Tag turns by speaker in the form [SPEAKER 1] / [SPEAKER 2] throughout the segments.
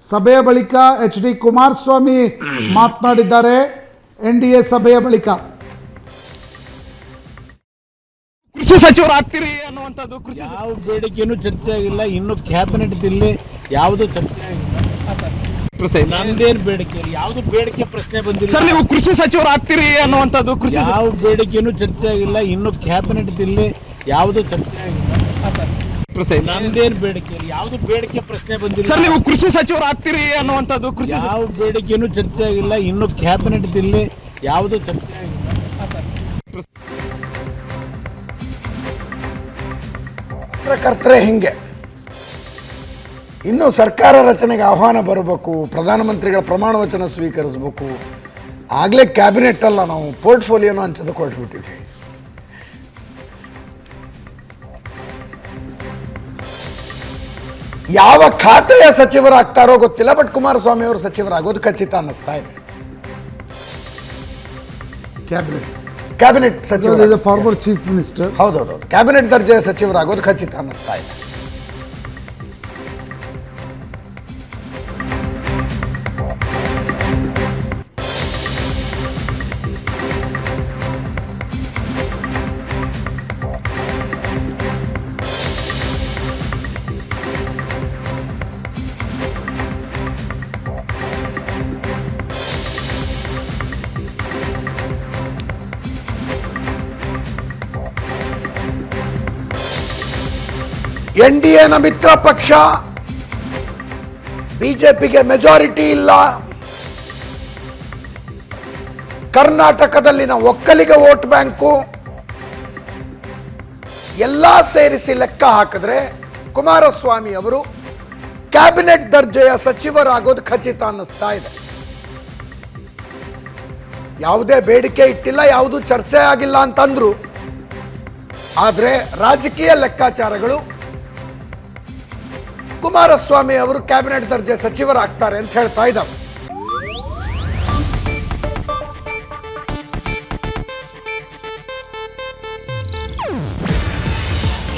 [SPEAKER 1] ಸಭೆಯ ಬಳಿಕ ಎಚ್.ಡಿ. ಕುಮಾರಸ್ವಾಮಿ ಮಾತನಾಡಿದ್ದಾರೆ. NDA ಸಭೆಯ ಬಳಿಕ
[SPEAKER 2] ಕೃಷಿ ಸಚಿವರು ಆಗ್ತೀರಿ ಅನ್ನುವಂಥದ್ದು ಕೃಷಿ
[SPEAKER 3] ಯಾವ ಬೇಡಿಕೆನೂ ಚರ್ಚೆ ಆಗಿಲ್ಲ. ಇನ್ನು ಕ್ಯಾಬಿನೆಟ್ ಇಲ್ಲಿ ಯಾವುದು ಚರ್ಚೆ ಆಗಿಲ್ಲ. ನಂದೇನು ಬೇಡಿಕೆ ಇಲ್ಲ, ಯಾವುದು ಬೇಡಿಕೆ ಪ್ರಶ್ನೆ ಬಂದಿಲ್ಲ.
[SPEAKER 2] ಸರ್, ನೀವು ಕೃಷಿ ಸಚಿವರು ಆಗ್ತೀರಿ ಅನ್ನುವಂಥದ್ದು ಕೃಷಿ
[SPEAKER 3] ಯಾವ ಬೇಡಿಕೆನೂ ಚರ್ಚೆ ಆಗಿಲ್ಲ. ಇನ್ನು ಕ್ಯಾಬಿನೆಟ್ ಇಲ್ಲಿ ಯಾವುದು ಚರ್ಚೆ ಆಗಿಲ್ಲ. ನಂದೇನು ಬೇಡಿಕೆ ಇಲ್ಲ, ಯಾವುದು ಬೇಡಿಕೆ ಪ್ರಶ್ನೆ ಬಂದಿಲ್ಲ.
[SPEAKER 2] ಸರ್, ನೀವು ಕೃಷಿ ಸಚಿವರು ಆಗ್ತೀರಿ ಅನ್ನುವಂಥದ್ದು ಕೃಷಿ
[SPEAKER 3] ಯಾವ ಬೇಡಿಕೆನೂ ಚರ್ಚೆ ಆಗಿಲ್ಲ. ಇನ್ನು ಕ್ಯಾಬಿನೆಟ್ ಇಲ್ಲಿ ಯಾವುದು ಚರ್ಚೆ ಆಗಿಲ್ಲ.
[SPEAKER 4] ಪತ್ರಕರ್ತರೆ ಹಿಂಗೆ ಇನ್ನು ಸರ್ಕಾರ ರಚನೆಗೆ ಆಹ್ವಾನ ಬರಬೇಕು, ಪ್ರಧಾನಮಂತ್ರಿಗಳ ಪ್ರಮಾಣ ವಚನ ಸ್ವೀಕರಿಸಬೇಕು, ಆಗಲೇ ಕ್ಯಾಬಿನೆಟ್ ಅಲ್ಲ ನಾವು ಪೋರ್ಟ್ಫೋಲಿಯೋನು ಹಂಚೋದಕ್ಕೆ ಹೊರಟ್ಬಿಟ್ಟಿದ್ದೀವಿ. ಯಾವ ಖಾತೆಯ ಸಚಿವರಾಗ್ತಾರೋ ಗೊತ್ತಿಲ್ಲ, ಬಟ್ ಕುಮಾರಸ್ವಾಮಿ ಅವರು ಸಚಿವರಾಗೋದು ಖಚಿತ ಅನ್ನಿಸ್ತಾ ಇದೆ. ಕ್ಯಾಬಿನೆಟ್ ಸಚಿವ,
[SPEAKER 1] ಫಾರ್ಮರ್ ಚೀಫ್ ಮಿನಿಸ್ಟರ್.
[SPEAKER 4] ಹೌದೌದು, ಕ್ಯಾಬಿನೆಟ್ ದರ್ಜೆಯ ಸಚಿವರಾಗೋದು ಖಚಿತ ಅನ್ನಿಸ್ತಾ ಇದೆ. NDAನ ಮಿತ್ರ ಪಕ್ಷ ಬಿಜೆಪಿಗೆ ಮೆಜಾರಿಟಿ ಇಲ್ಲ. ಕರ್ನಾಟಕದಲ್ಲಿನ ಒಕ್ಕಲಿಗ ವೋಟ್ ಬ್ಯಾಂಕು ಎಲ್ಲ ಸೇರಿಸಿ ಲೆಕ್ಕ ಹಾಕಿದ್ರೆ ಕುಮಾರಸ್ವಾಮಿ ಅವರು ಕ್ಯಾಬಿನೆಟ್ ದರ್ಜೆಯ ಸಚಿವರಾಗೋದು ಖಚಿತ ಅನ್ನಿಸ್ತಾ ಇದೆ. ಯಾವುದೇ ಬೇಡಿಕೆ ಇಟ್ಟಿಲ್ಲ, ಯಾವುದು ಚರ್ಚೆ ಆಗಿಲ್ಲ ಅಂತಂದ್ರು. ಆದರೆ ರಾಜಕೀಯ ಲೆಕ್ಕಾಚಾರಗಳು ಕುಮಾರಸ್ವಾಮಿ ಅವರು ಕ್ಯಾಬಿನೆಟ್ ದರ್ಜೆ ಸಚಿವರಾಗ್ತಾರೆ ಅಂತ ಹೇಳ್ತಾ ಇದ್ದಾವೆ.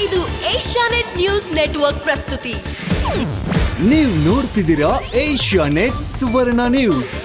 [SPEAKER 5] ಇದು ಏಷ್ಯಾನೆಟ್ ನ್ಯೂಸ್ ನೆಟ್ವರ್ಕ್ ಪ್ರಸ್ತುತಿ.
[SPEAKER 6] ನೀವು ನೋಡ್ತಿದ್ದೀರಾ ಏಷ್ಯಾನೆಟ್ ಸುವರ್ಣ ನ್ಯೂಸ್.